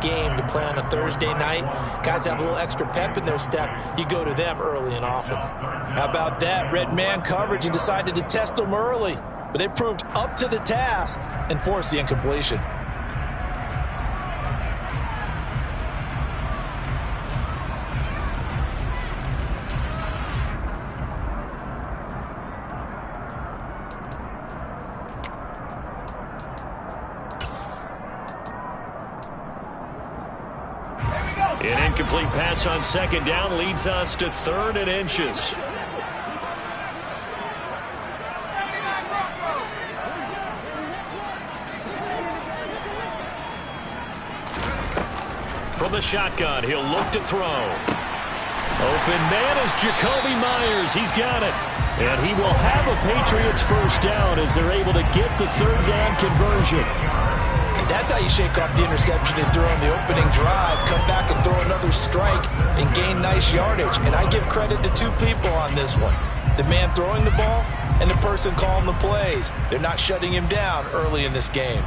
game to play on a Thursday night. Guys have a little extra pep in their step. You go to them early and often. How about that? Red man coverage and decided to test them early. But they proved up to the task and forced the incompletion. An incomplete pass on second down leads us to 3rd and inches. From the shotgun, he'll look to throw. Open man is Jacoby Myers. He's got it. And he will have a Patriots first down as they're able to get the 3rd down conversion. That's how you shake off the interception and throw in the opening drive, come back and throw another strike and gain nice yardage. And I give credit to 2 people on this one. The man throwing the ball and the person calling the plays. They're not shutting him down early in this game.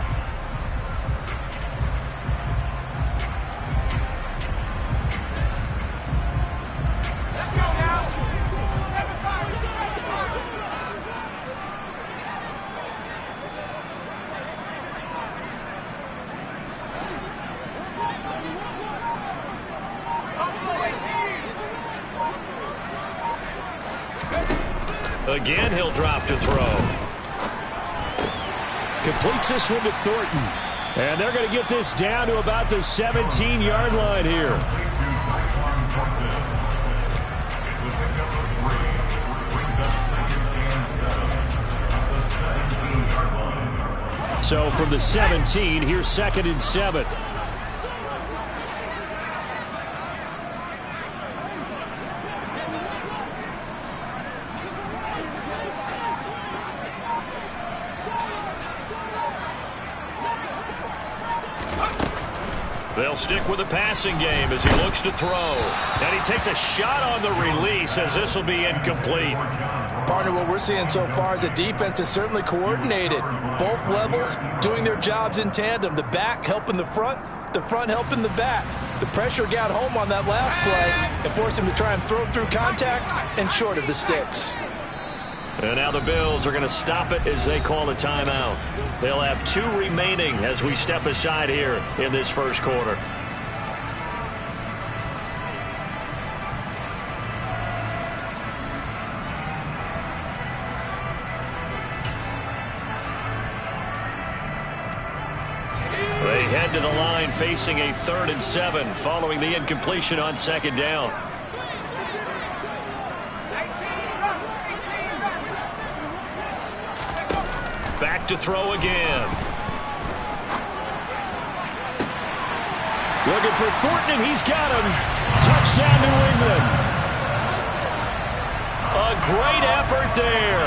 Again, he'll drop to throw. Completes this one to Thornton. And they're going to get this down to about the 17-yard line here. So from the 17, here's 2nd and 7. They'll stick with the passing game as he looks to throw. And he takes a shot on the release as this will be incomplete. Partner, what we're seeing so far is the defense is certainly coordinated. Both levels doing their jobs in tandem. The back helping the front helping the back. The pressure got home on that last play and forced him to try and throw through contact and short of the sticks. And now the Bills are going to stop it as they call a timeout. They'll have 2 remaining as we step aside here in this first quarter. They head to the line facing a 3rd and 7 following the incompletion on 2nd down. Back to throw again. Looking for Thornton, and he's got him. Touchdown, New England. A great effort there.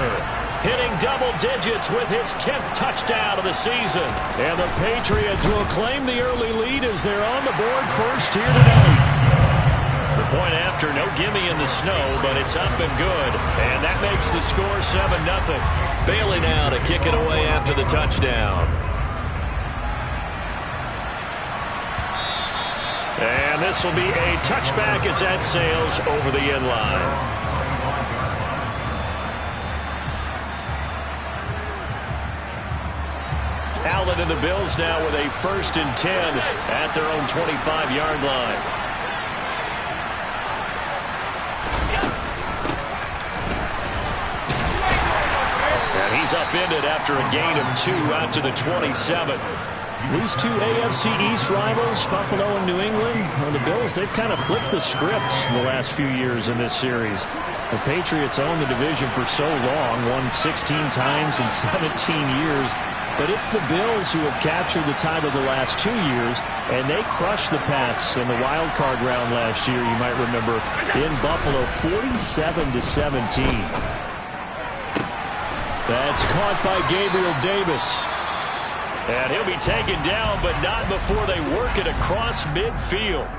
Hitting double digits with his 10th touchdown of the season. And the Patriots will claim the early lead as they're on the board first here tonight. The point after, no gimme in the snow, but it's up and good. And that makes the score 7-0. Bailey now to kick it away after the touchdown. And this will be a touchback as that sails over the end line. Allen and the Bills now with a 1st and 10 at their own 25-yard line. He's upended after a gain of 2 out to the 27. These 2 AFC East rivals, Buffalo and New England, well, the Bills, they've kind of flipped the script in the last few years in this series. The Patriots owned the division for so long, won 16 times in 17 years. But it's the Bills who have captured the title the last 2 years, and they crushed the Pats in the wild card round last year, you might remember, in Buffalo, 47-17. That's caught by Gabriel Davis. And he'll be taken down, but not before they work it across midfield.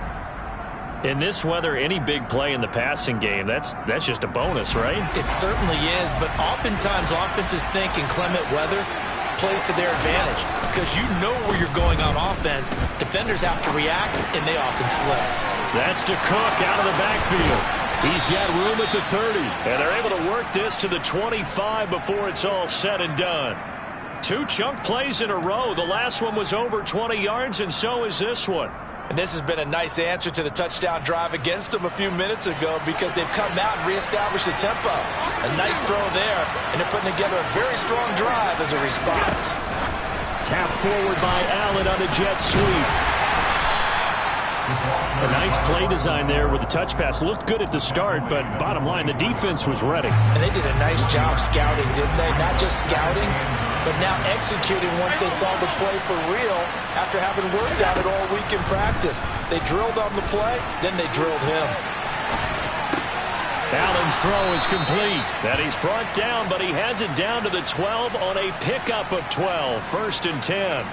In this weather, any big play in the passing game, that's just a bonus, right? It certainly is, but oftentimes offenses think in clement weather, plays to their advantage because you know where you're going on offense. Defenders have to react, and they often slip. That's to Cook out of the backfield. He's got room at the 30. And they're able to work this to the 25 before it's all said and done. 2 chunk plays in a row. The last one was over 20 yards, and so is this one. And this has been a nice answer to the touchdown drive against them a few minutes ago because they've come out and reestablished the tempo. A nice throw there, and they're putting together a very strong drive as a response. Tap forward by Allen on a jet sweep. A nice play design there with the touch pass. Looked good at the start, but bottom line, the defense was ready. And they did a nice job scouting, didn't they? Not just scouting, but now executing once they saw the play for real after having worked on it all week in practice. They drilled on the play, then they drilled him. Allen's throw is complete. That he's brought down, but he has it down to the 12 on a pickup of 12. 1st and 10.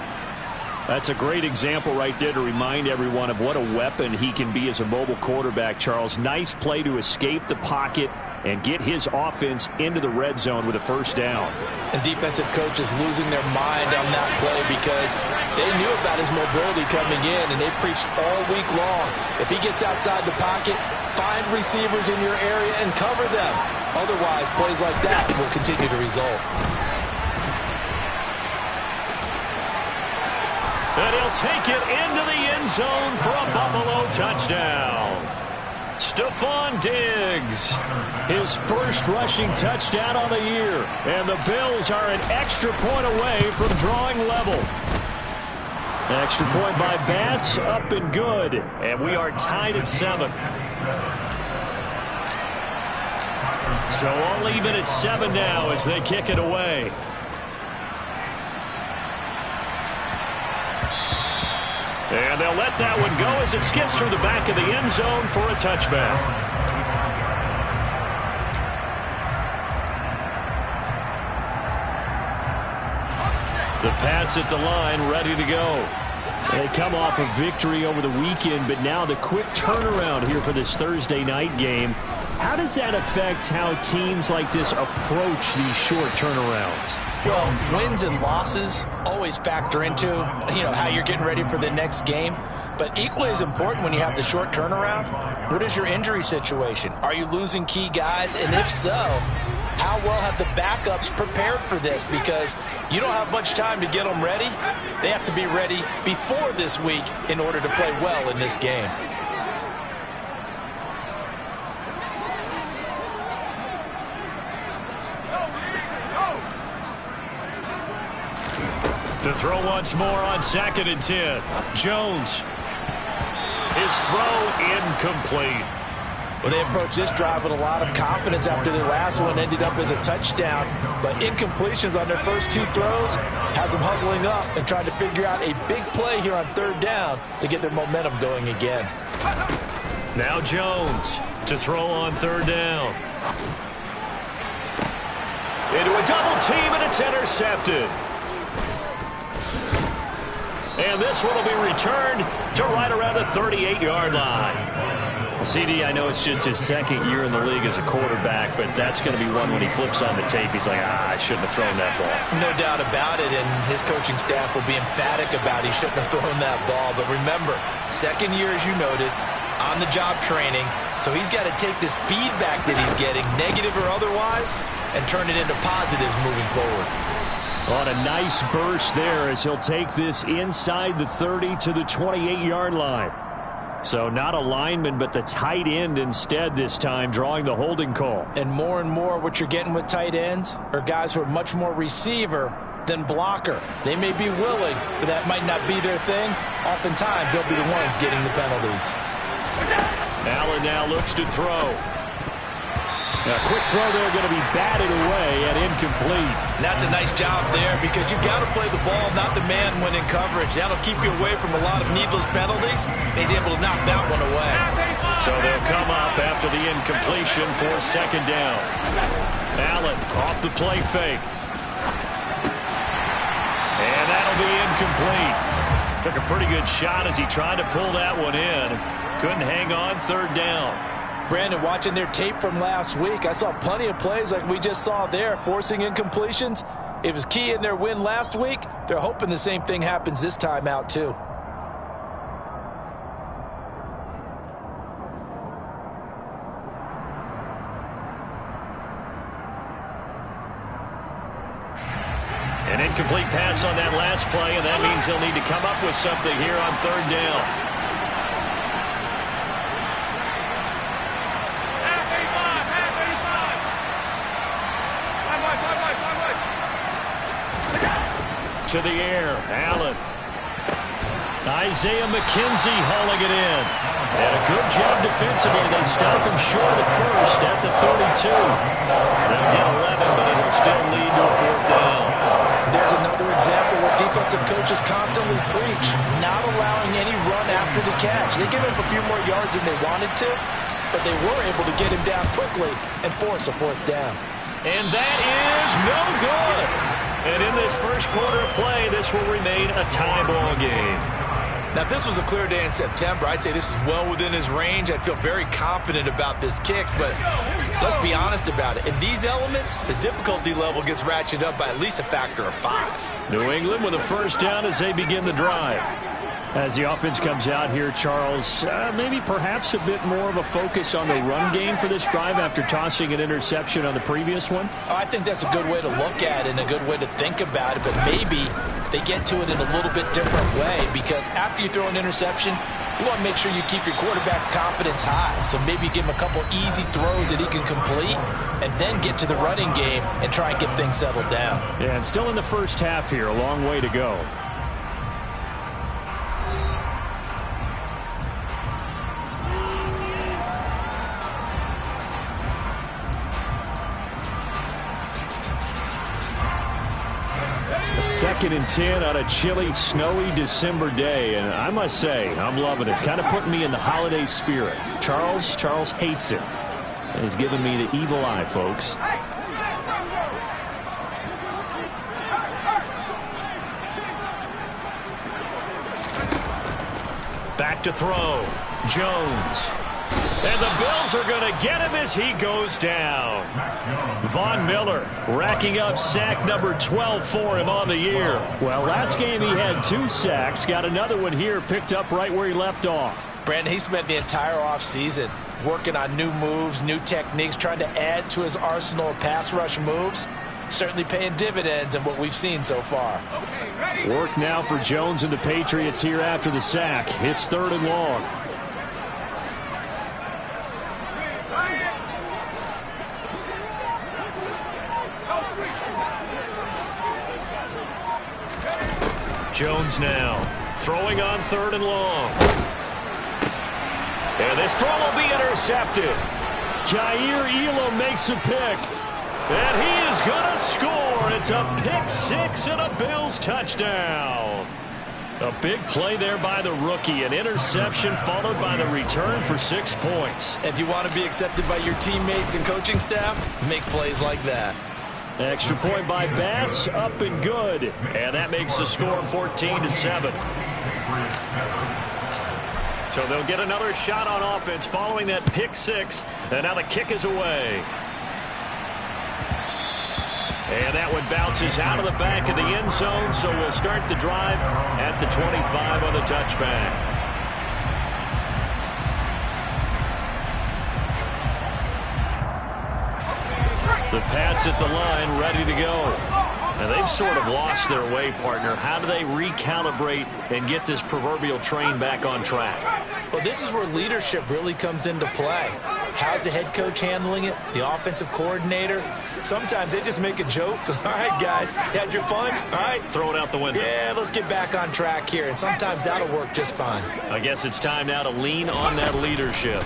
That's a great example right there to remind everyone of what a weapon he can be as a mobile quarterback, Charles. Nice play to escape the pocket and get his offense into the red zone with a 1st down. And defensive coaches losing their mind on that play because they knew about his mobility coming in, and they preached all week long. If he gets outside the pocket, find receivers in your area and cover them. Otherwise, plays like that will continue to result. And he'll take it into the end zone for a Buffalo touchdown. Stephon Diggs, his first rushing touchdown on the year. And the Bills are an extra point away from drawing level. Extra point by Bass, up and good. And we are tied at 7. So all even at 7 now as they kick it away. And they'll let that one go as it skips through the back of the end zone for a touchback. The Pats at the line, ready to go. They come off a victory over the weekend, but now the quick turnaround here for this Thursday night game. How does that affect how teams like this approach these short turnarounds? Well, wins and losses always factor into, how you're getting ready for the next game. But equally as important when you have the short turnaround, what is your injury situation? Are you losing key guys? And if so, how well have the backups prepared for this? Because you don't have much time to get them ready. They have to be ready before this week in order to play well in this game. To throw once more on 2nd and 10. Jones. His throw incomplete. Well, they approached this drive with a lot of confidence after their last one ended up as a touchdown. But incompletions on their first 2 throws has them huddling up and trying to figure out a big play here on 3rd down to get their momentum going again. Now Jones to throw on 3rd down. Into a double team, and it's intercepted. And this one will be returned to right around the 38-yard line. CD, I know it's just his 2nd year in the league as a quarterback, but that's going to be one when he flips on the tape. He's like, I shouldn't have thrown that ball. No doubt about it, and his coaching staff will be emphatic about he shouldn't have thrown that ball. But remember, 2nd year, as you noted, on-the-job training, so he's got to take this feedback that he's getting, negative or otherwise, and turn it into positives moving forward. On a nice burst there as he'll take this inside the 30 to the 28-yard line. So not a lineman, but the tight end instead this time, drawing the holding call. And more what you're getting with tight ends are guys who are much more receiver than blocker. They may be willing, but that might not be their thing. Oftentimes, they'll be the ones getting the penalties. Allen now looks to throw. A quick throw there going to be batted away and incomplete. And that's a nice job there because you've got to play the ball, not the man when in coverage. That'll keep you away from a lot of needless penalties. And he's able to knock that one away. So they'll come up after the incompletion for 2nd down. Allen off the play fake. And that'll be incomplete. Took a pretty good shot as he tried to pull that one in. Couldn't hang on 3rd down. Brandon, watching their tape from last week, I saw plenty of plays like we just saw there, forcing incompletions. It was key in their win last week. They're hoping the same thing happens this time out, too. An incomplete pass on that last play, and that means they'll need to come up with something here on third down. To the air, Allen. Isaiah McKenzie hauling it in. And a good job defensively. They stop him short of the first at the 32. They'll get 11, but it'll still lead to a fourth down. There's another example where defensive coaches constantly preach, not allowing any run after the catch. They give him a few more yards than they wanted to, but they were able to get him down quickly and force a fourth down. And that is no good. And in this first quarter of play, this will remain a tie ball game. Now, if this was a clear day in September, I'd say this is well within his range. I'd feel very confident about this kick, but let's be honest about it. In these elements, the difficulty level gets ratcheted up by at least a factor of 5. New England with a first down as they begin the drive. As the offense comes out here, Charles, maybe perhaps a bit more of a focus on the run game for this drive after tossing an interception on the previous one? I think that's a good way to look at it and a good way to think about it, but maybe they get to it in a little bit different way, because after you throw an interception, you want to make sure you keep your quarterback's confidence high. So maybe give him a couple easy throws that he can complete and then get to the running game and try and get things settled down. Yeah, and still in the first half here, a long way to go. Second and 10 on a chilly, snowy December day, and I must say, I'm loving it. Kind of putting me in the holiday spirit. Charles hates it. He's giving me the evil eye, folks. Back to throw. Jones. And the Bills are going to get him as he goes down. Von Miller racking up sack number 12 for him on the year. Well, last game he had 2 sacks. Got another one here picked up right where he left off. Brandon, he spent the entire offseason working on new moves, new techniques, trying to add to his arsenal of pass rush moves. Certainly paying dividends in what we've seen so far. Work now for Jones and the Patriots here after the sack. It's 3rd and long. Jones now throwing on 3rd and long. And this throw will be intercepted. Jair Elam makes a pick. And he is going to score. It's a pick 6 and a Bills touchdown. A big play there by the rookie. An interception followed by the return for 6 points. If you want to be accepted by your teammates and coaching staff, make plays like that. Extra point by Bass, up and good. And that makes the score 14-7. So they'll get another shot on offense following that pick 6. And now the kick is away. And that one bounces out of the back of the end zone, so we'll start the drive at the 25 on the touchback. The Pats at the line, ready to go. And they've sort of lost their way, partner. How do they recalibrate and get this proverbial train back on track? Well, this is where leadership really comes into play. How's the head coach handling it? The offensive coordinator? Sometimes they just make a joke. All right, guys, had your fun? All right. Throw it out the window. Yeah, let's get back on track here. And sometimes that'll work just fine. I guess it's time now to lean on that leadership.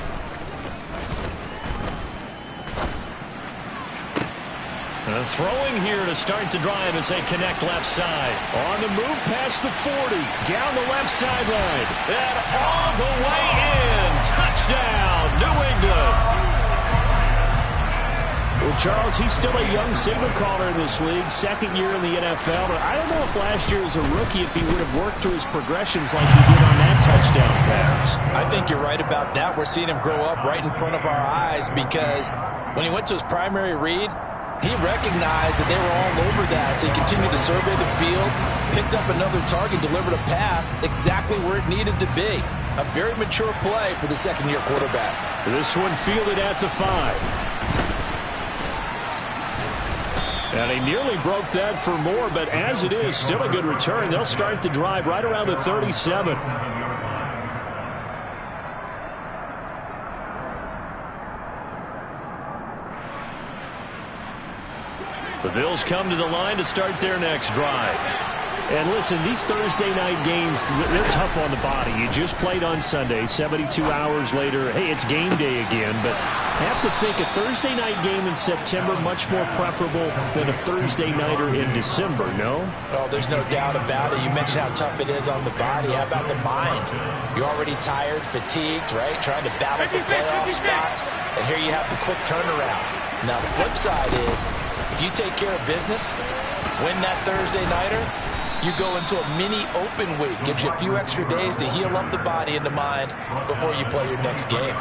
Throwing here to start the drive as they connect left side. On the move past the 40. Down the left sideline. And all the way in. Touchdown, New England. Well, Charles, he's still a young signal caller in this league. 2nd year in the NFL. But I don't know if last year as a rookie if he would have worked through his progressions like he did on that touchdown pass. I think you're right about that. We're seeing him grow up right in front of our eyes, because when he went to his primary read, He recognized that they were all over that, so he continued to survey the field, picked up another target, delivered a pass exactly where it needed to be. A very mature play for the second-year quarterback. This one fielded at the 5. And he nearly broke that for more, but as it is, still a good return. They'll start the drive right around the 37. The Bills come to the line to start their next drive. And listen, these Thursday night games, they're tough on the body. You just played on Sunday, 72 hours later. Hey, it's game day again, but I have to think a Thursday night game in September much more preferable than a Thursday nighter in December, no? Oh, there's no doubt about it. You mentioned how tough it is on the body. How about the mind? You're already tired, fatigued, right? Trying to battle for playoff spots. And here you have the quick turnaround. Now, the flip side is, if you take care of business, win that Thursday nighter, you go into a mini open week. Gives you a few extra days to heal up the body and the mind before you play your next game.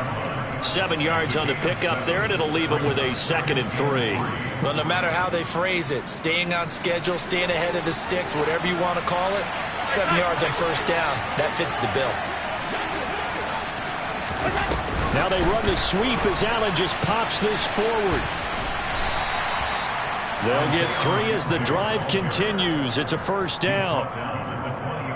7 yards on the pickup there, and it'll leave them with a 2nd and 3. Well, no matter how they phrase it, staying on schedule, staying ahead of the sticks, whatever you want to call it, 7 yards on first down, that fits the bill. Now they run the sweep as Allen just pops this forward. They'll get 3 as the drive continues. It's a first down.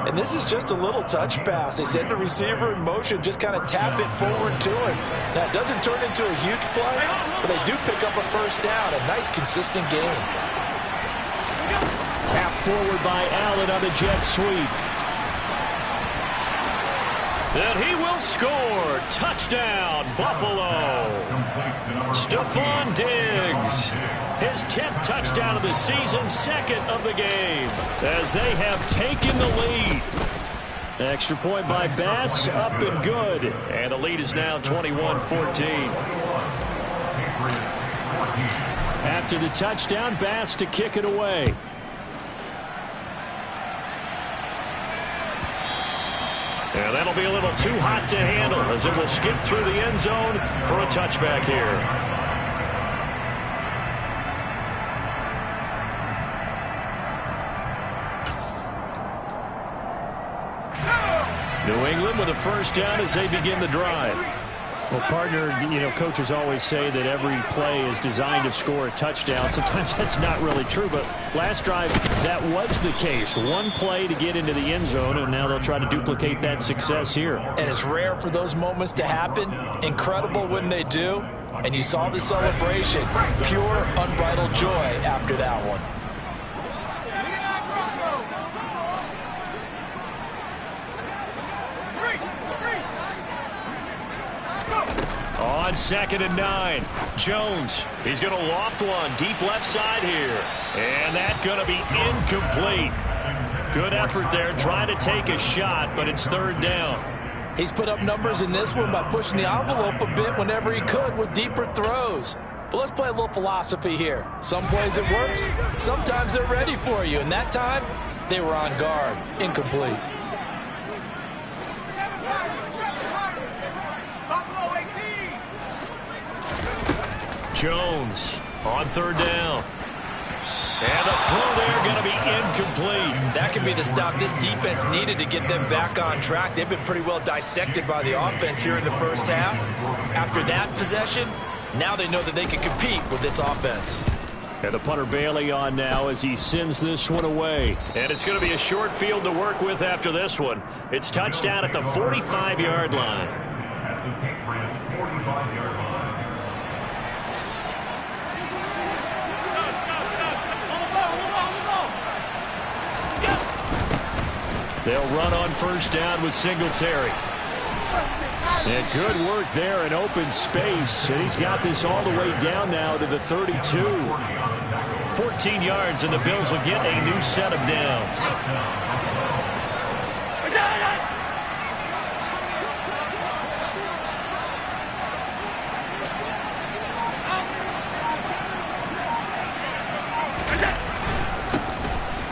And this is just a little touch pass. They send the receiver in motion, just kind of tap it forward to him. Now, it doesn't turn into a huge play, but they do pick up a first down. A nice, consistent game. Tap forward by Allen on the jet sweep. And he will score. Touchdown, Buffalo. Stephon Diggs. His 10th touchdown of the season, 2nd of the game, as they have taken the lead. Extra point by Bass, up and good. And the lead is now 21-14. After the touchdown, Bass to kick it away. And that'll be a little too hot to handle as it will skip through the end zone for a touchback here. New England with a first down as they begin the drive. Well, partner, coaches always say that every play is designed to score a touchdown. Sometimes that's not really true, but last drive, that was the case. One play to get into the end zone, and now they'll try to duplicate that success here. And it's rare for those moments to happen. Incredible when they do. And you saw the celebration. Pure, unbridled joy after that one. On 2nd and 9, Jones. He's going to loft one deep left side here. And that's going to be incomplete. Good effort there, trying to take a shot, but it's 3rd down. He's put up numbers in this one by pushing the envelope a bit whenever he could with deeper throws. But let's play a little philosophy here. Some plays it works, sometimes they're ready for you. And that time, they were on guard. Incomplete. Jones on 3rd down. And the throw there going to be incomplete. That could be the stop this defense needed to get them back on track. They've been pretty well dissected by the offense here in the first half. After that possession, now they know that they can compete with this offense. And the punter Bailey on now as he sends this one away. And it's going to be a short field to work with after this one. It's touchdown at the 45-yard line. They'll run on first down with Singletary. And good work there in open space. And he's got this all the way down now to the 32. 14 yards, and the Bills will get a new set of downs.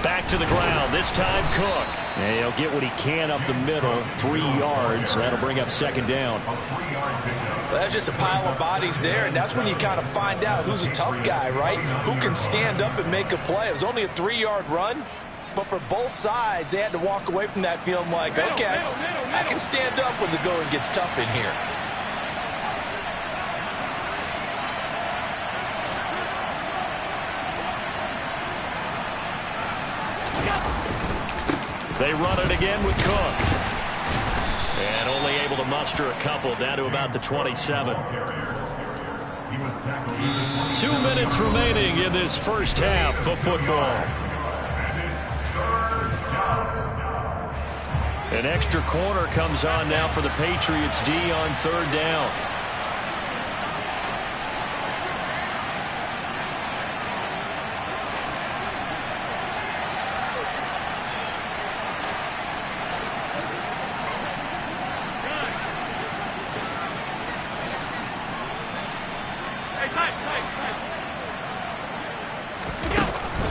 Back to the ground. This time Cook. And he'll get what he can up the middle. 3 yards. That'll bring up second down. Well, that's just a pile of bodies there, and that's when you kind of find out who's a tough guy, right? Who can stand up and make a play. It was only a 3-yard run, but for both sides, they had to walk away from that feeling like, okay, I can stand up when the going gets tough in here. They run it again with Cook. And only able to muster a couple, down to about the 27. 2 minutes remaining in this first half of football. An extra corner comes on now for the Patriots D on third down.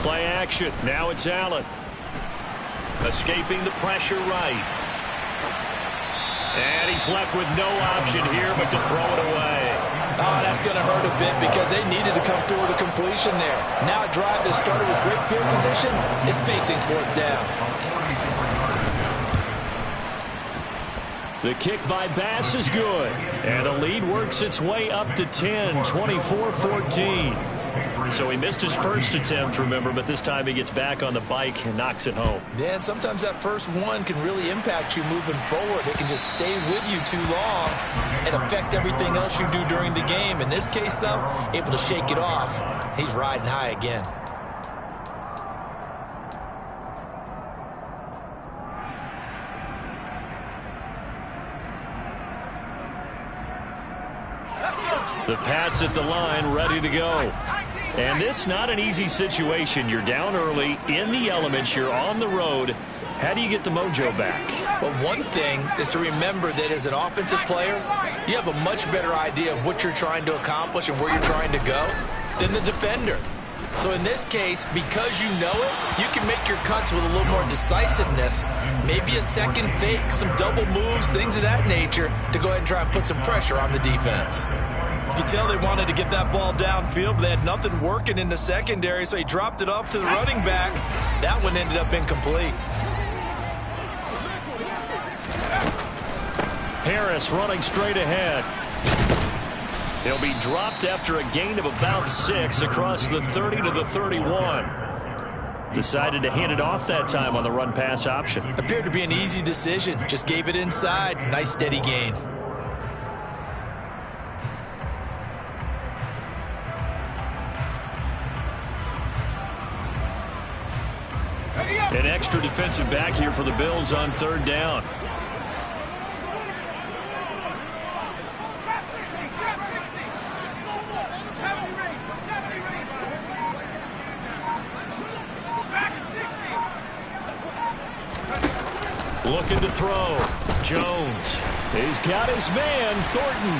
Play action. Now it's Allen. Escaping the pressure right. And he's left with no option here but to throw it away. Oh, that's going to hurt a bit because they needed to come through with a completion there. Now a drive that started with great field position is facing fourth down. The kick by Bass is good. And the lead works its way up to 10, 24-14. So he missed his first attempt, remember, but this time he gets back on the bike and knocks it home. Yeah, and sometimes that first one can really impact you moving forward. It can just stay with you too long and affect everything else you do during the game. In this case, though, able to shake it off. He's riding high again. The Pats at the line, ready to go. And this not an easy situation. You're down early, in the elements, you're on the road. How do you get the mojo back? Well, one thing is to remember that as an offensive player, you have a much better idea of what you're trying to accomplish and where you're trying to go than the defender. So in this case, because you know it, you can make your cuts with a little more decisiveness, maybe a second fake, some double moves, things of that nature, to go ahead and try and put some pressure on the defense. You could tell they wanted to get that ball downfield, but they had nothing working in the secondary, so he dropped it off to the running back. That one ended up incomplete. Harris running straight ahead. He'll be dropped after a gain of about 6 across the 30 to the 31. Decided to hand it off that time on the run-pass option. Appeared to be an easy decision. Just gave it inside. Nice steady gain. An extra defensive back here for the Bills on third down. Looking to throw. Jones. He's got his man, Thornton.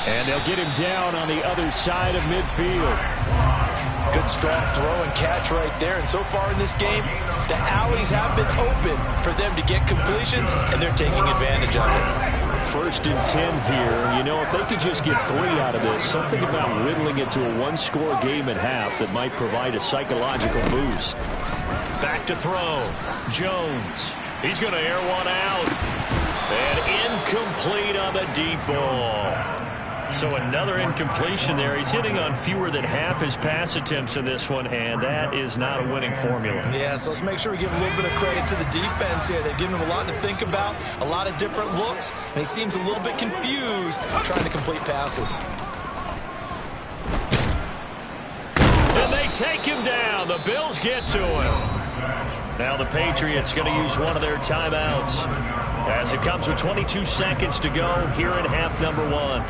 And they'll get him down on the other side of midfield. Good strong throw and catch right there. And so far in this game, the alleys have been open for them to get completions, and they're taking advantage of it. First and 10 here. You know, if they could just get 3 out of this, something about whittling it to a one-score game at half that might provide a psychological boost. Back to throw. Jones. He's going to air one out. And incomplete on the deep ball. So another incompletion there. He's hitting on fewer than half his pass attempts in this one, and that is not a winning formula. Yeah, so let's make sure we give a little bit of credit to the defense here. They've given him a lot to think about, a lot of different looks, and he seems a little bit confused trying to complete passes. And they take him down. The Bills get to him. Now the Patriots going to use one of their timeouts as it comes with 22 seconds to go here in half number 1.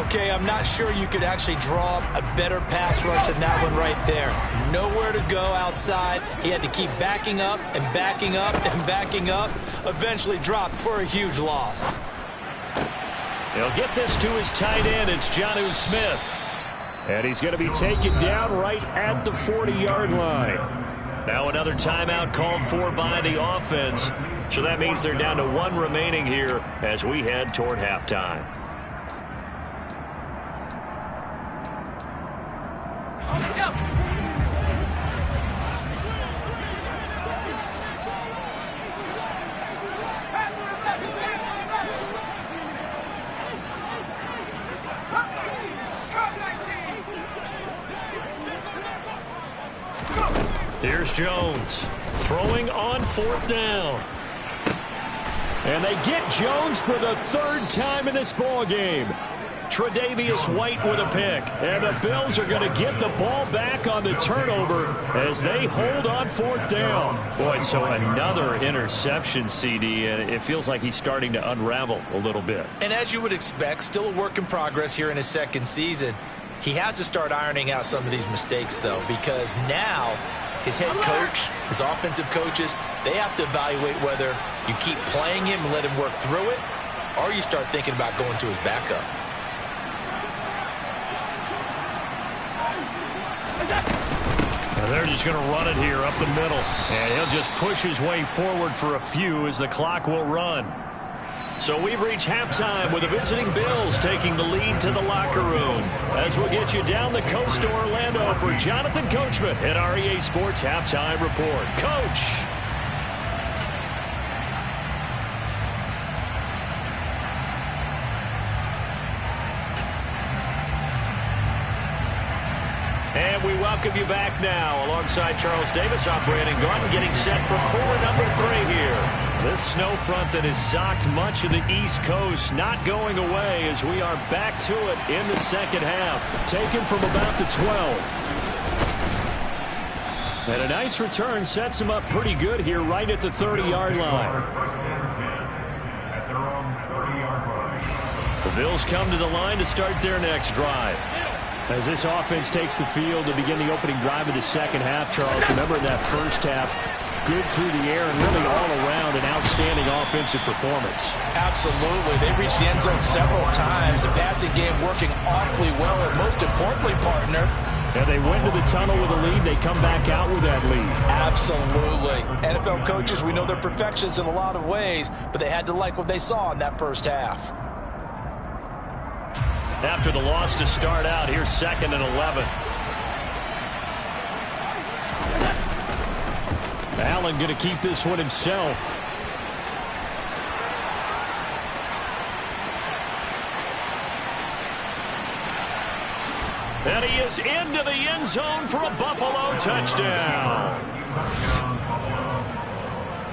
Okay, I'm not sure you could actually draw a better pass rush than that one right there. Nowhere to go outside. He had to keep backing up and backing up and backing up. Eventually dropped for a huge loss. He'll get this to his tight end. It's Jonnu Smith. And he's going to be taken down right at the 40-yard line. Now another timeout called for by the offense. So that means they're down to 1 remaining here as we head toward halftime. Here's Jones throwing on 4th down. And they get Jones for the 3rd time in this ball game. Tre'Davious White with a pick. And the Bills are going to get the ball back on the turnover as they hold on 4th down. Boy, so another interception, CD, and it feels like he's starting to unravel a little bit. And as you would expect, still a work in progress here in his 2nd season. He has to start ironing out some of these mistakes, though, because now his head coach, his offensive coaches, they have to evaluate whether you keep playing him and let him work through it, or you start thinking about going to his backup. And they're just going to run it here up the middle. And he'll just push his way forward for a few as the clock will run. So we've reached halftime with the visiting Bills taking the lead to the locker room. As we'll get you down the coast to Orlando for Jonathan Coachman at our EA Sports Halftime Report. Coach. And we welcome you back now. Alongside Charles Davis, I'm Brandon Gaudin getting set for quarter number 3 here. This snow front that has socked much of the East Coast not going away as we are back to it in the 2nd half. Taken from about the 12. And a nice return sets him up pretty good here right at the 30-yard line. The Bills come to the line to start their next drive. As this offense takes the field to begin the opening drive of the 2nd half, Charles, remember in that 1st half, good through the air and really all around an outstanding offensive performance. Absolutely. They reached the end zone several times. The passing game working awfully well, and most importantly, partner, and they went to the tunnel with a lead. They come back out with that lead. Absolutely. NFL coaches, we know they're perfectionists in a lot of ways, but they had to like what they saw in that 1st half. After the loss to start out, here's 2nd and 11. Allen going to keep this one himself. And he is into the end zone for a Buffalo touchdown.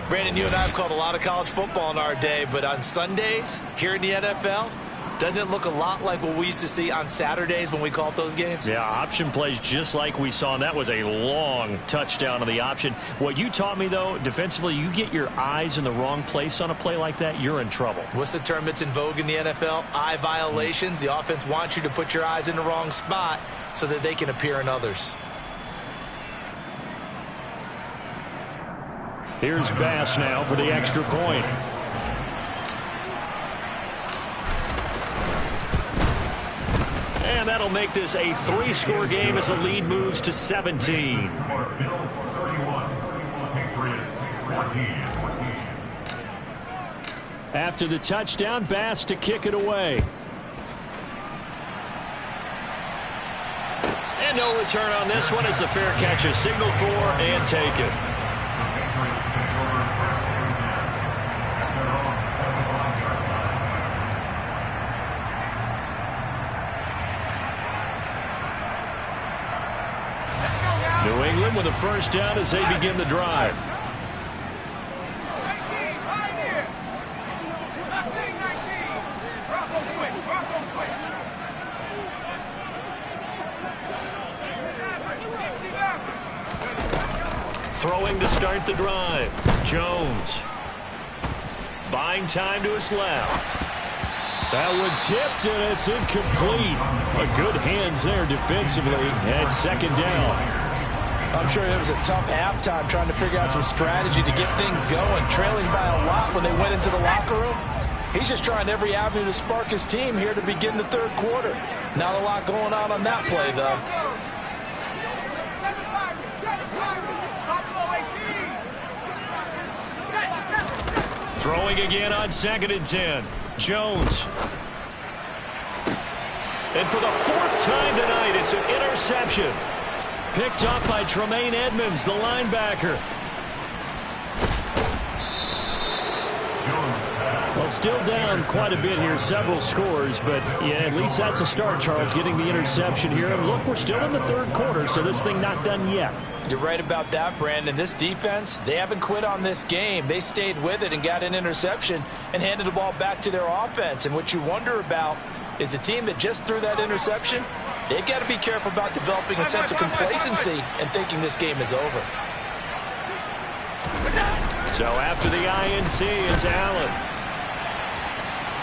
Brandon, you and I have called a lot of college football in our day, but on Sundays here in the NFL, doesn't it look a lot like what we used to see on Saturdays when we called those games? Yeah, option plays just like we saw, and that was a long touchdown on the option. What you taught me, though, defensively, you get your eyes in the wrong place on a play like that, you're in trouble. What's the term that's in vogue in the NFL? Eye violations. The offense wants you to put your eyes in the wrong spot so that they can appear in others. Here's Bass now for the extra point. And that'll make this a 3-score game as the lead moves to 17. After the touchdown, Bass to kick it away. And no return on this one as the fair catch is signaled for and taken. New England with a 1st down as they begin the drive. Throwing to start the drive. Jones. Buying time to his left. That one tipped, and it's incomplete. A good hands there defensively at 2nd down. I'm sure it was a tough halftime trying to figure out some strategy to get things going. Trailing by a lot when they went into the locker room. He's just trying every avenue to spark his team here to begin the 3rd quarter. Not a lot going on that play, though. Throwing again on 2nd and 10. Jones. And for the 4th time tonight, it's an interception. Picked up by Tremaine Edmonds, the linebacker. Well, still down quite a bit here, several scores, but yeah, at least that's a start, Charles, getting the interception here. And look, we're still in the 3rd quarter, so this thing not done yet. You're right about that, Brandon. This defense, they haven't quit on this game. They stayed with it and got an interception and handed the ball back to their offense. And what you wonder about is the team that just threw that interception, they've got to be careful about developing a sense of complacency and thinking this game is over. So after the INT, it's Allen.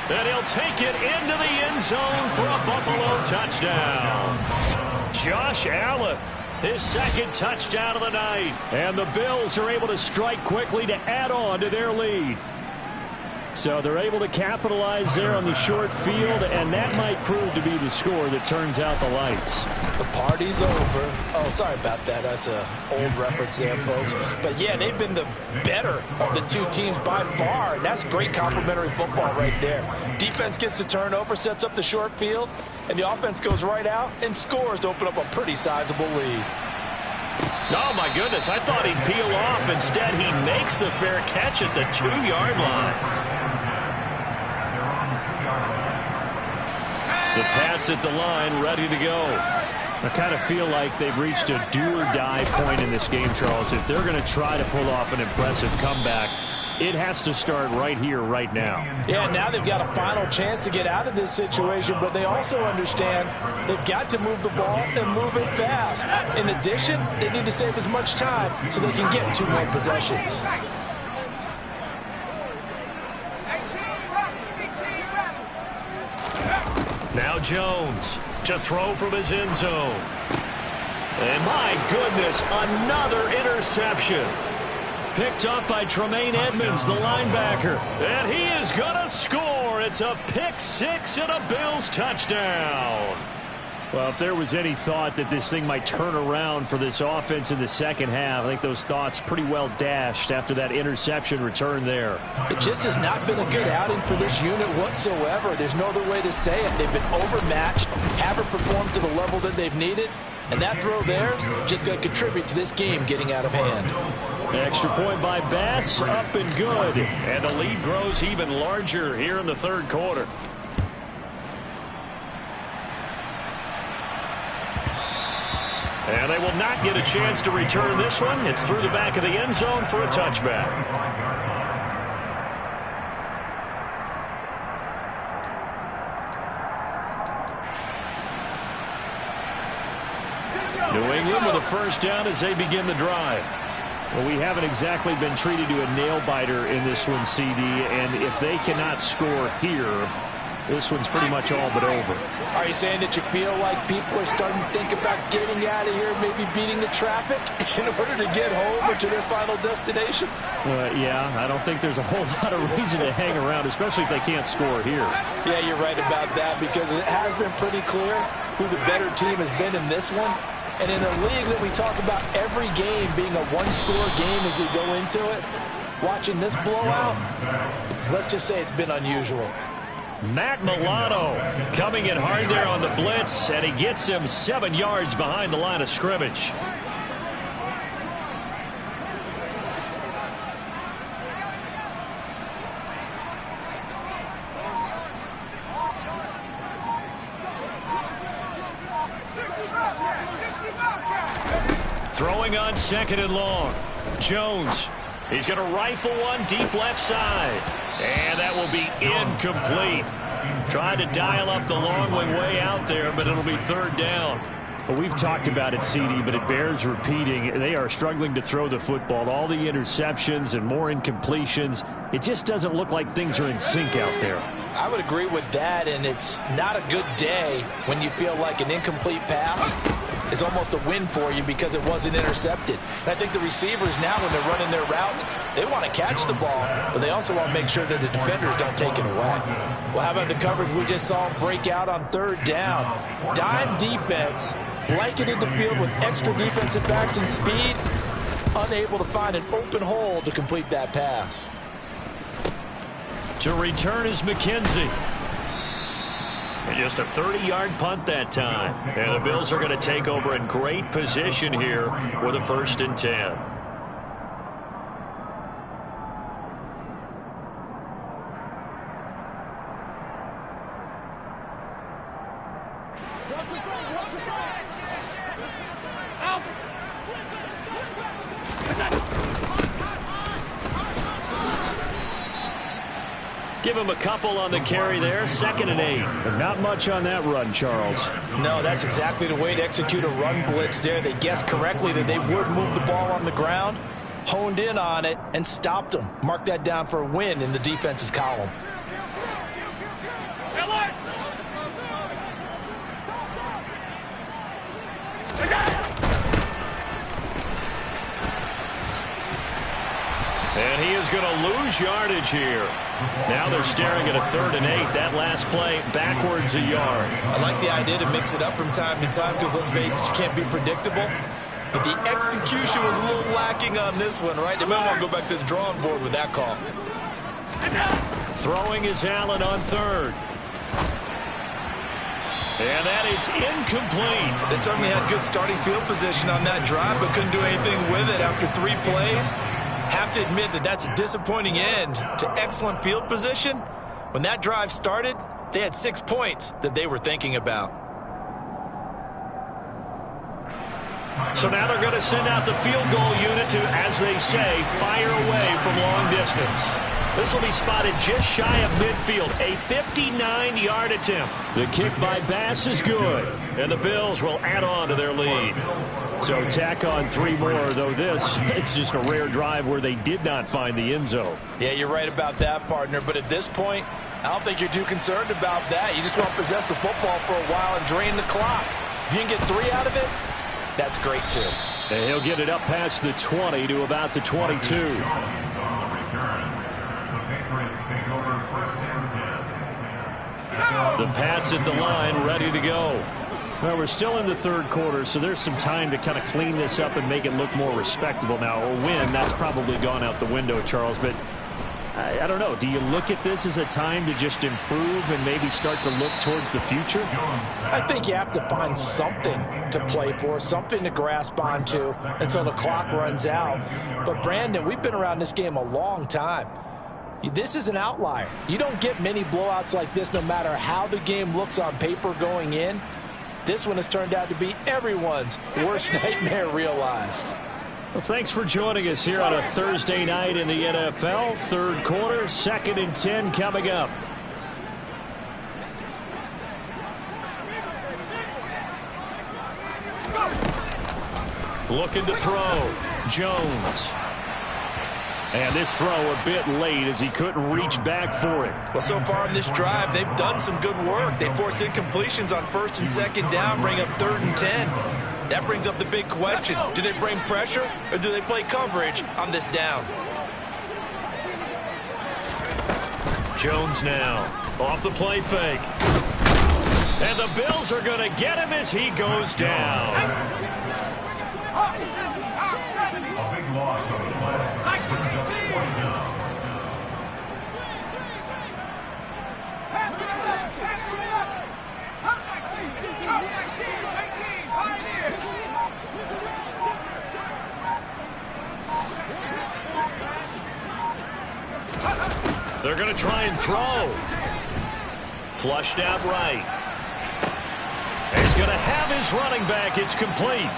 And he'll take it into the end zone for a Buffalo touchdown. Josh Allen, his 2nd touchdown of the night. And the Bills are able to strike quickly to add on to their lead. So they're able to capitalize there on the short field, and that might prove to be the score that turns out the lights. The party's over. Oh, sorry about that. That's an old reference there, folks. But, yeah, they've been the better of the 2 teams by far, and that's great complimentary football right there. Defense gets the turnover, sets up the short field, and the offense goes right out and scores to open up a pretty sizable lead. Oh, my goodness. I thought he'd peel off. Instead, he makes the fair catch at the 2-yard line. The Pats at the line, ready to go. I kind of feel like they've reached a do-or-die point in this game, Charles. If they're going to try to pull off an impressive comeback, it has to start right here, right now. Yeah, now they've got a final chance to get out of this situation, but they also understand they've got to move the ball and move it fast. In addition, they need to save as much time so they can get 2 more possessions. Now Jones to throw from his end zone. And my goodness, another interception. Picked up by Tremaine Edmonds, the linebacker. And he is going to score. It's a pick 6 and a Bills touchdown. Well, if there was any thought that this thing might turn around for this offense in the 2nd half, I think those thoughts pretty well dashed after that interception return there. It just has not been a good outing for this unit whatsoever. There's no other way to say it. They've been overmatched, haven't performed to the level that they've needed, and that throw there is just going to contribute to this game getting out of hand. Extra point by Bass, up and good. And the lead grows even larger here in the 3rd quarter. And they will not get a chance to return this one. It's through the back of the end zone for a touchback. New England with a 1st down as they begin the drive. Well, we haven't exactly been treated to a nail-biter in this one, CD, and if they cannot score here, this one's pretty much all but over. Are you saying that you feel like people are starting to think about getting out of here, maybe beating the traffic in order to get home or to their final destination? Yeah, I don't think there's a whole lot of reason to hang around, especially if they can't score here. Yeah, you're right about that, because it has been pretty clear who the better team has been in this one. And in a league that we talk about every game being a 1-score game as we go into it, watching this blowout, let's just say it's been unusual. Matt Milano coming in hard there on the blitz, and he gets him 7 yards behind the line of scrimmage. Throwing on 2nd and long. Jones. He's going to rifle one deep left side. And that will be incomplete. Trying to dial up the long way out there, but it'll be 3rd down. Well, we've talked about it, CD, but it bears repeating. They are struggling to throw the football. All the interceptions and more incompletions. It just doesn't look like things are in sync out there. I would agree with that, and it's not a good day when you feel like an incomplete pass is almost a win for you because it wasn't intercepted. And I think the receivers now, when they're running their routes, they want to catch the ball, but they also want to make sure that the defenders don't take it away. Well, how about the coverage we just saw them break out on 3rd down? Dime defense, blanketed the field with extra defensive backs and speed, unable to find an open hole to complete that pass. To return is McKenzie. And just a 30-yard punt that time. And the Bills are going to take over in great position here with a 1st and 10. Give him a couple on the carry there. 2nd and 8. But not much on that run, Charles. No, that's exactly the way to execute a run blitz there. They guessed correctly that they would move the ball on the ground, honed in on it, and stopped them. Mark that down for a win in the defense's column. And he is going to lose yardage here. Now they're staring at a 3rd and 8. That last play backwards a yard. I like the idea to mix it up from time to time because, let's face it, you can't be predictable. But the execution was a little lacking on this one, right? They might want to go back to the drawing board with that call. Throwing is Allen on 3rd. And that is incomplete. They certainly had good starting field position on that drive, but couldn't do anything with it after 3 plays. Have to admit that that's a disappointing end to excellent field position. When that drive started, they had 6 points that they were thinking about. So now they're going to send out the field goal unit to, as they say, fire away from long distance. This will be spotted just shy of midfield. A 59-yard attempt. The kick by Bass is good. And the Bills will add on to their lead. So tack on 3 more, though it's just a rare drive where they did not find the end zone. Yeah, you're right about that, partner. But at this point, I don't think you're too concerned about that. You just want to possess the football for a while and drain the clock. If you can get 3 out of it, that's great, too. And he'll get it up past the 20 to about the 22. The Pats at the line, ready to go. Well, we're still in the 3rd quarter, so there's some time to kind of clean this up and make it look more respectable. Now, a win, that's probably gone out the window, Charles, but I don't know. Do you look at this as a time to just improve and maybe start to look towards the future? I think you have to find something to play for, something to grasp onto until the clock runs out. But, Brandon, we've been around this game a long time. This is an outlier. You don't get many blowouts like this no matter how the game looks on paper going in. This one has turned out to be everyone's worst nightmare realized. Well, thanks for joining us here on a Thursday night in the NFL. 3rd quarter, 2nd and 10 coming up. Looking to throw. Jones. And this throw a bit late as he couldn't reach back for it. Well, so far in this drive, they've done some good work. They force incompletions on 1st and 2nd down, bring up 3rd and 10. That brings up the big question. Do they bring pressure or do they play coverage on this down? Jones now off the play fake. And the Bills are going to get him as he goes down. A big loss on the play. Brings up 4 down. They're going to try and throw. Flushed out right. And he's going to have his running back. It's complete.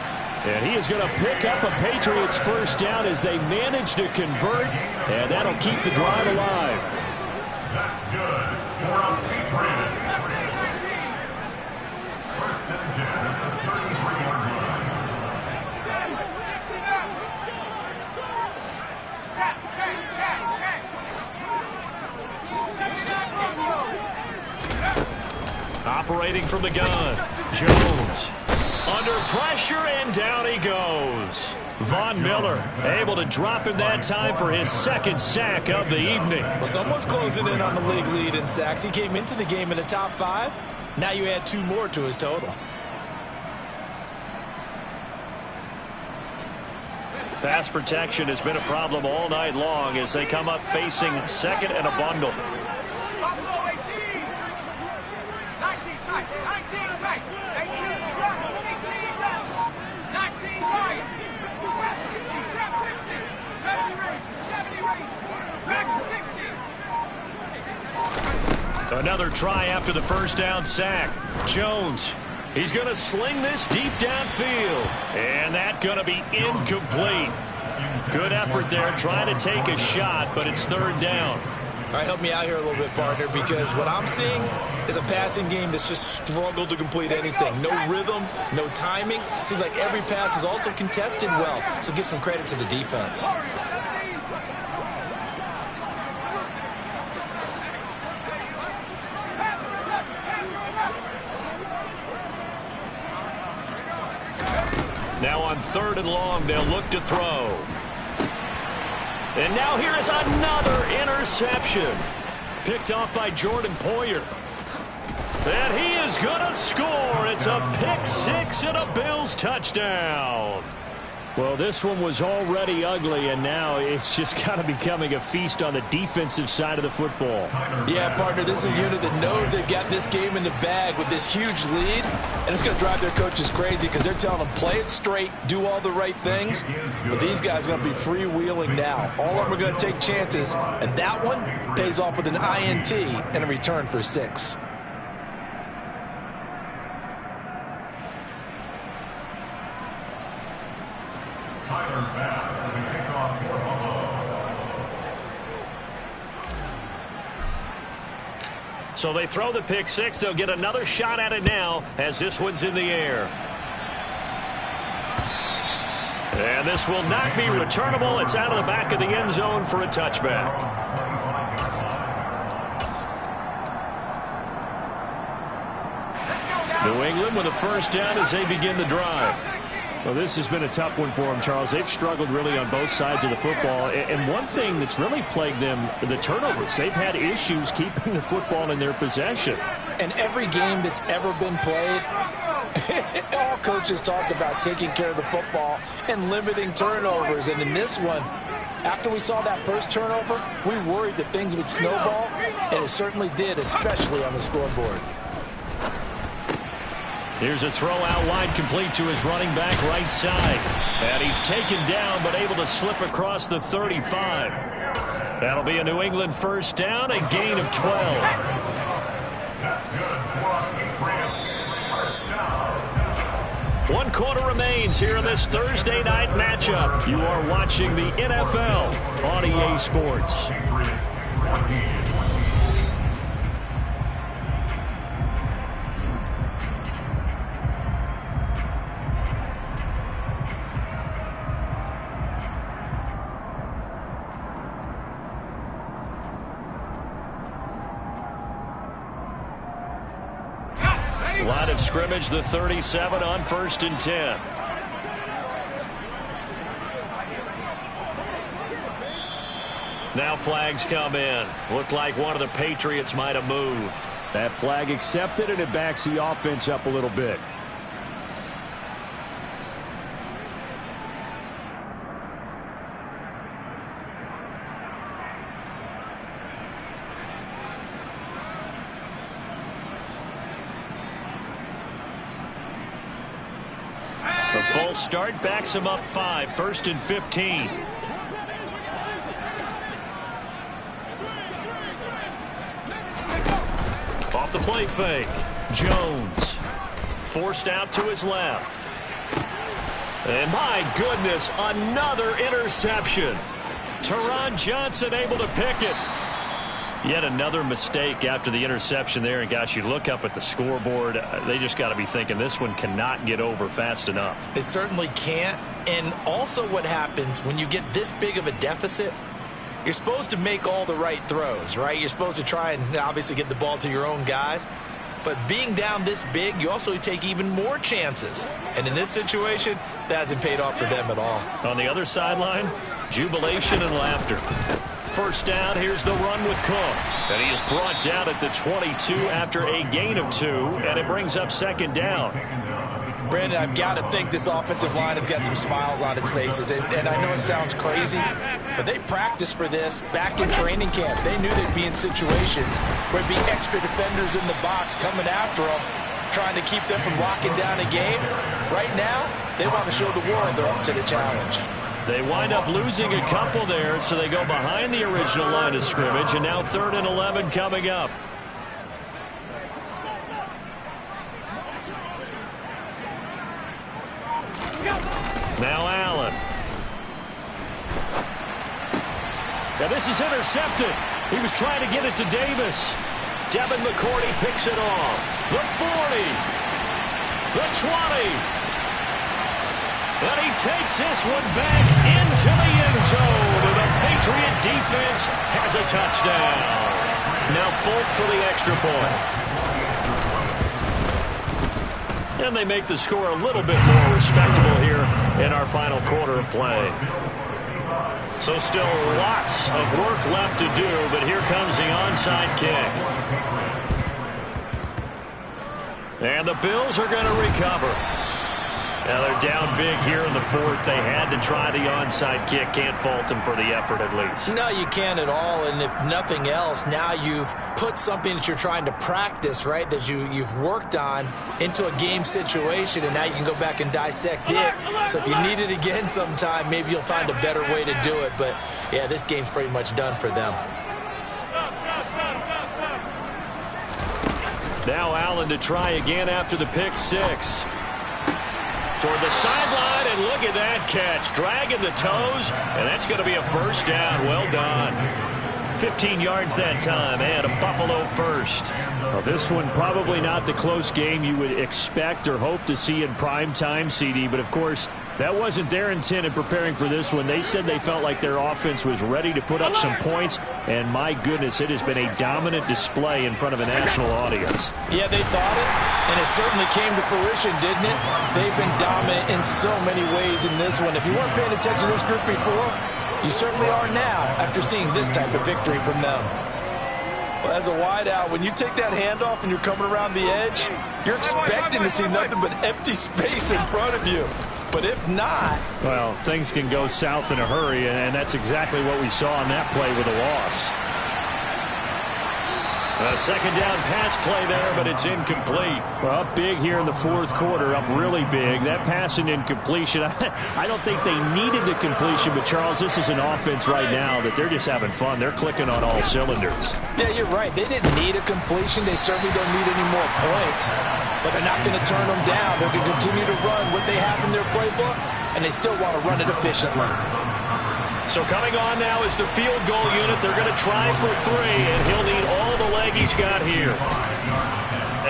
And he is going to pick up a Patriots 1st down as they manage to convert. And that'll keep the drive alive. That's good for a Patriots. 1st and 10 at the 33-yard line. Operating from the gun. Jones under pressure, and down he goes. Von Miller able to drop him that time for his 2nd sack of the evening. Well, someone's closing in on the league lead in sacks. He came into the game in the top 5. Now you add 2 more to his total. Pass protection has been a problem all night long as they come up facing 2nd and a bundle. Another try after the first down sack. Jones, he's going to sling this deep downfield. And that's going to be incomplete. Good effort there trying to take a shot, but it's third down. All right, help me out here a little bit, partner, because what I'm seeing is a passing game that's just struggled to complete anything. No rhythm, no timing. Seems like every pass is also contested well, so give some credit to the defense. Now on 3rd and long, they'll look to throw. And now here is another interception. Picked off by Jordan Poyer. And he is going to score. It's a pick six and a Bills touchdown. Well, this one was already ugly, and now it's just kind of becoming a feast on the defensive side of the football. Yeah, partner, this is a unit that knows they've got this game in the bag with this huge lead, and it's going to drive their coaches crazy because they're telling them play it straight, do all the right things, but these guys are going to be freewheeling now. All of them are going to take chances, and that one pays off with an INT and a return for 6. So they throw the pick six. They'll get another shot at it now as this one's in the air. And this will not be returnable. It's out of the back of the end zone for a touchback. New England with a first down as they begin the drive. Well, this has been a tough one for them, Charles. They've struggled really on both sides of the football. And one thing that's really plagued them, the turnovers. They've had issues keeping the football in their possession. And every game that's ever been played, all coaches talk about taking care of the football and limiting turnovers. And in this one, after we saw that first turnover, we worried that things would snowball, and it certainly did, especially on the scoreboard. Here's a throw out wide, complete to his running back right side. And he's taken down but able to slip across the 35. That'll be a New England first down, a gain of 12. That's good. 1 quarter remains here in this Thursday night matchup. You are watching the NFL on EA Sports. Line of scrimmage, the 37 on 1st and 10. Now flags come in. Looked like one of the Patriots might have moved. That flag accepted, and it backs the offense up a little bit. The full start backs him up 5, 1st and 15. Off the play fake. Jones forced out to his left. And my goodness, another interception. Teron Johnson able to pick it. Yet another mistake after the interception there. And gosh, you look up at the scoreboard, they just got to be thinking this one cannot get over fast enough. It certainly can't. And also what happens when you get this big of a deficit, you're supposed to make all the right throws, right? You're supposed to try and obviously get the ball to your own guys. But being down this big, you also take even more chances. And in this situation, that hasn't paid off for them at all. On the other sideline, jubilation and laughter. First down, here's the run with Cook. And he is brought down at the 22 after a gain of 2, and it brings up 2nd down. Brandon, I've got to think this offensive line has got some smiles on its faces. And I know it sounds crazy, but they practiced for this back in training camp. They knew they'd be in situations where there'd be extra defenders in the box coming after them, trying to keep them from locking down a game. Right now, they want to show the world they're up to the challenge. They wind up losing a couple there, so they go behind the original line of scrimmage, and now 3rd and 11 coming up. Now Allen. Now this is intercepted. He was trying to get it to Davis. Devin McCourty picks it off. The 40. The 20. And he takes this one back into the end zone. And the Patriot defense has a touchdown. Now Folk for the extra point. And they make the score a little bit more respectable here in our final quarter of play. So still lots of work left to do, but here comes the onside kick. And the Bills are going to recover. Now they're down big here in the fourth. They had to try the onside kick. Can't fault them for the effort at least. No, you can't at all. And if nothing else, now you've put something that you're trying to practice, right, that you've worked on into a game situation, and now you can go back and dissect it. So if you need it again sometime, maybe you'll find a better way to do it. But, yeah, this game's pretty much done for them. Now Allen to try again after the pick six. Toward the sideline, and look at that catch. Dragging the toes, and that's going to be a first down. Well done. 15 yards that time, and a Buffalo first. Well, this one probably not the close game you would expect or hope to see in prime time, CD, but of course, that wasn't their intent in preparing for this one. They said they felt like their offense was ready to put up some points, and my goodness, it has been a dominant display in front of a national audience. Yeah, they thought it, and it certainly came to fruition, didn't it? They've been dominant in so many ways in this one. If you weren't paying attention to this group before, you certainly are now after seeing this type of victory from them. Well, as a wideout, when you take that handoff and you're coming around the edge, you're expecting to see nothing but empty space in front of you. But if not... Well, things can go south in a hurry, and that's exactly what we saw on that play with a loss. A second down pass play there, but it's incomplete. Well, up big here in the fourth quarter, up really big. That pass and incompletion, I don't think they needed the completion, but Charles, this is an offense right now that they're just having fun. They're clicking on all cylinders. Yeah, you're right. They didn't need a completion. They certainly don't need any more points. But they're not going to turn them down. They're going to continue to run what they have in their playbook, and they still want to run it efficiently. So coming on now is the field goal unit. They're going to try for three, and he'll need all the leg he's got here.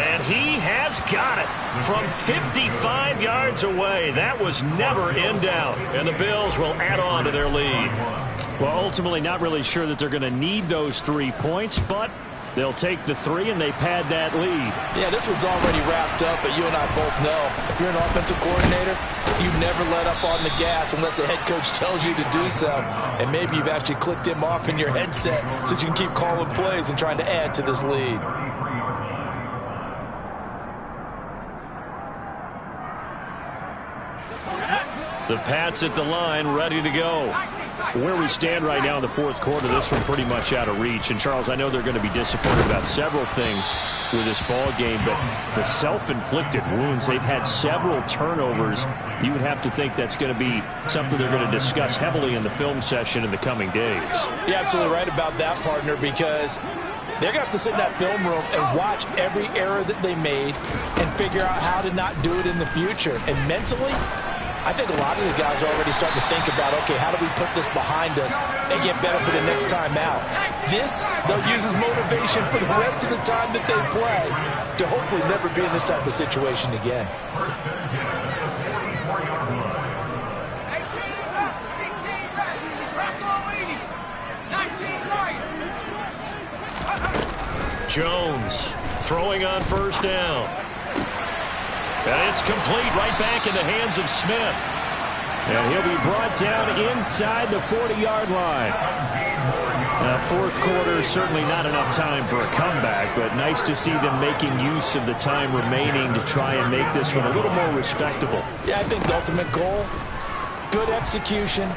And he has got it from 55 yards away. That was never in doubt. And the Bills will add on to their lead. Well, ultimately not really sure that they're going to need those 3 points, but they'll take the 3 and they pad that lead. Yeah, this one's already wrapped up, but you and I both know if you're an offensive coordinator, you never let up on the gas unless the head coach tells you to do so. And maybe you've actually clicked him off in your headset so you can keep calling plays and trying to add to this lead. The Pats at the line, ready to go. Where we stand right now in the fourth quarter, this one pretty much out of reach. And, Charles, I know they're going to be disappointed about several things with this ball game, but the self-inflicted wounds, they've had several turnovers. You would have to think that's going to be something they're going to discuss heavily in the film session in the coming days. You're absolutely right about that, partner, because they're going to have to sit in that film room and watch every error that they made and figure out how to not do it in the future. And mentally, I think a lot of the guys are already starting to think about, okay, how do we put this behind us and get better for the next time out? This, they'll use as motivation for the rest of the time that they play to hopefully never be in this type of situation again. Jones throwing on first down. And it's complete right back in the hands of Smith. And he'll be brought down inside the 40-yard line. Fourth quarter, certainly not enough time for a comeback, but nice to see them making use of the time remaining to try and make this one a little more respectable. Yeah, I think the ultimate goal, good execution,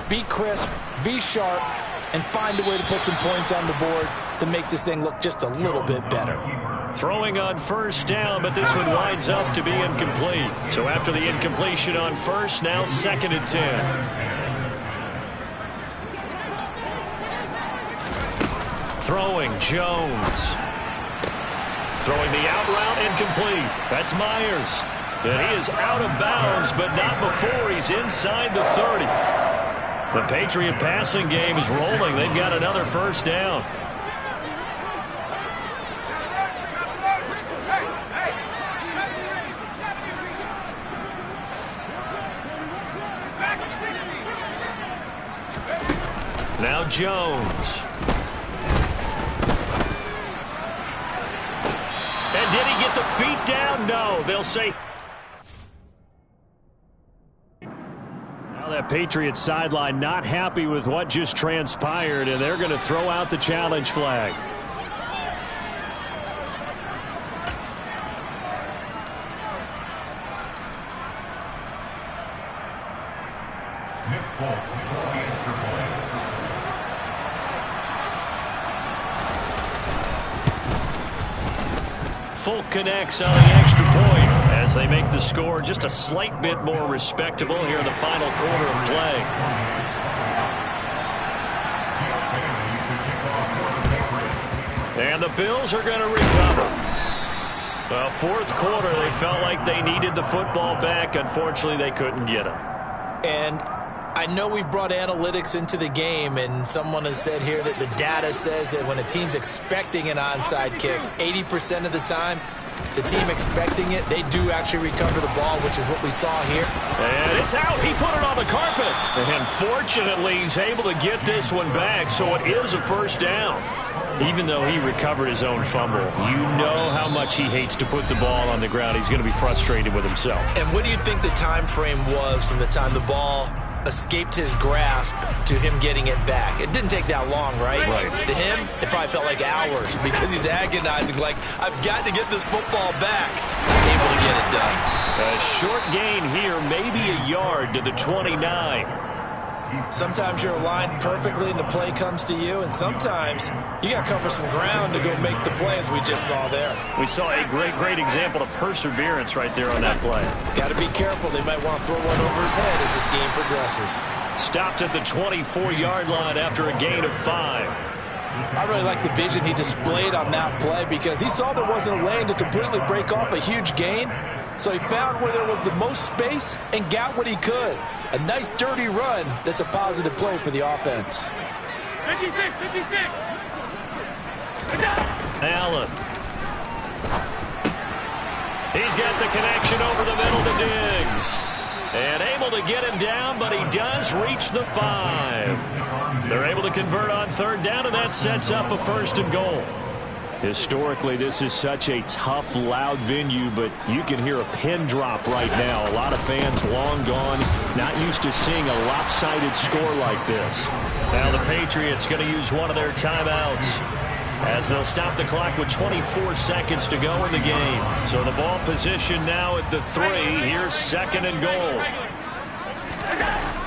be crisp, be sharp, and find a way to put some points on the board to make this thing look just a little bit better. Throwing on first down, but this one winds up to be incomplete. So after the incompletion on first, now 2nd and 10. Throwing, Jones. Throwing the out route, incomplete. That's Myers. And he is out of bounds, but not before he's inside the 30. The Patriot passing game is rolling. They've got another first down. Now Jones. And did he get the feet down? No. They'll say... Now that Patriots sideline not happy with what just transpired, and they're going to throw out the challenge flag. Folk connects on the extra point as they make the score just a slight bit more respectable here in the final quarter of play. And the Bills are going to recover. Well, fourth quarter, they felt like they needed the football back. Unfortunately, they couldn't get it. And I know we've brought analytics into the game, and someone has said here that the data says that when a team's expecting an onside kick, 80% of the time, the team expecting it, they do actually recover the ball, which is what we saw here. And it's out. He put it on the carpet. And fortunately, he's able to get this one back, so it is a first down. Even though he recovered his own fumble, you know how much he hates to put the ball on the ground. He's going to be frustrated with himself. And what do you think the time frame was from the time the ball escaped his grasp to him getting it back? It didn't take that long, right? Right. To him, it probably felt like hours because he's agonizing, like, I've got to get this football back. Able to get it done. A short gain here, maybe a yard to the 29. Sometimes you're aligned perfectly and the play comes to you, and sometimes you got to cover some ground to go make the play, as we just saw there. We saw a great example of perseverance right there on that play. Got to be careful. They might want to throw one over his head as this game progresses. Stopped at the 24-yard line after a gain of 5. I really like the vision he displayed on that play because he saw there wasn't a lane to completely break off a huge gain. So he found where there was the most space and got what he could. A nice dirty run that's a positive play for the offense. 56. Allen. He's got the connection over the middle to Diggs. And able to get him down, but he does reach the 5. They're able to convert on third down, and that sets up a first and goal. Historically, this is such a tough, loud venue, but you can hear a pin drop right now. A lot of fans long gone, not used to seeing a lopsided score like this. Now the Patriots going to use one of their timeouts as they'll stop the clock with 24 seconds to go in the game. So the ball position now at the 3. Here's second and goal.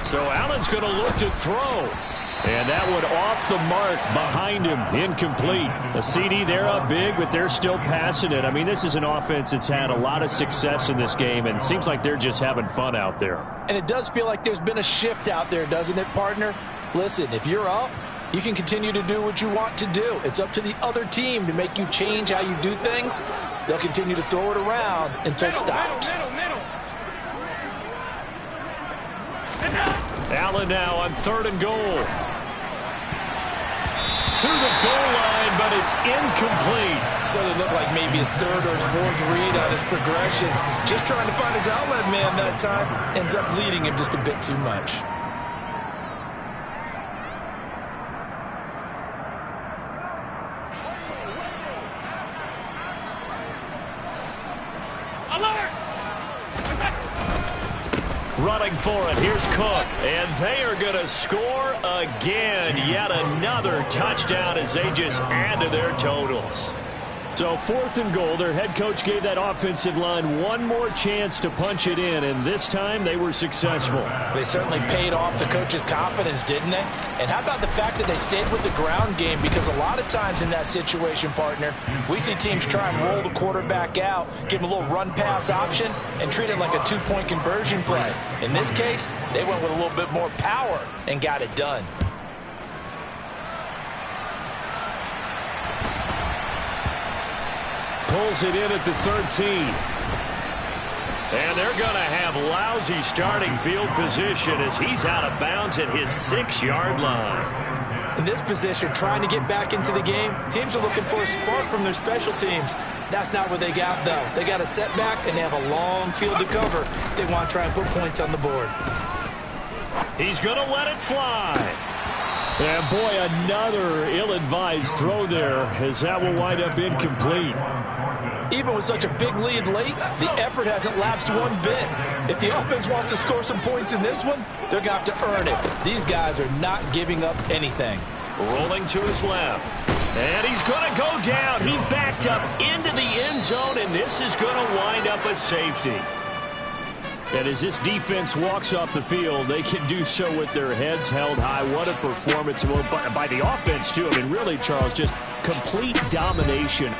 So Allen's going to look to throw. And that one off the mark behind him. Incomplete. A CD, they're up big, but they're still passing it. I mean, this is an offense that's had a lot of success in this game, and it seems like they're just having fun out there. And it does feel like there's been a shift out there, doesn't it, partner? Listen, if you're up, you can continue to do what you want to do. It's up to the other team to make you change how you do things. They'll continue to throw it around until stopped. Allen now on third and goal. To the goal line, but it's incomplete. So it looked like maybe his third or his fourth read on his progression. Just trying to find his outlet man that time. Ends up leading him just a bit too much. Running for it. Here's Cook. And they are going to score again. Yet another touchdown as they just add to their totals. So fourth and goal, their head coach gave that offensive line one more chance to punch it in, and this time they were successful. They certainly paid off the coach's confidence, didn't they? And how about the fact that they stayed with the ground game? Because a lot of times in that situation, partner, we see teams try and roll the quarterback out, give him a little run-pass option, and treat it like a two-point conversion play. In this case, they went with a little bit more power and got it done. Pulls it in at the 13. And they're going to have lousy starting field position as he's out of bounds at his 6-yard line. In this position, trying to get back into the game, teams are looking for a spark from their special teams. That's not what they got, though. They got a setback, and they have a long field to cover. They want to try and put points on the board. He's going to let it fly. And, boy, another ill-advised throw there as that will wind up incomplete. Even with such a big lead late, the effort hasn't lapsed one bit. If the offense wants to score some points in this one, they're going to have to earn it. These guys are not giving up anything. Rolling to his left. And he's going to go down. He backed up into the end zone, and this is going to wind up a safety. And as this defense walks off the field, they can do so with their heads held high. What a performance by the offense, too. I mean, really, Charles, just complete domination.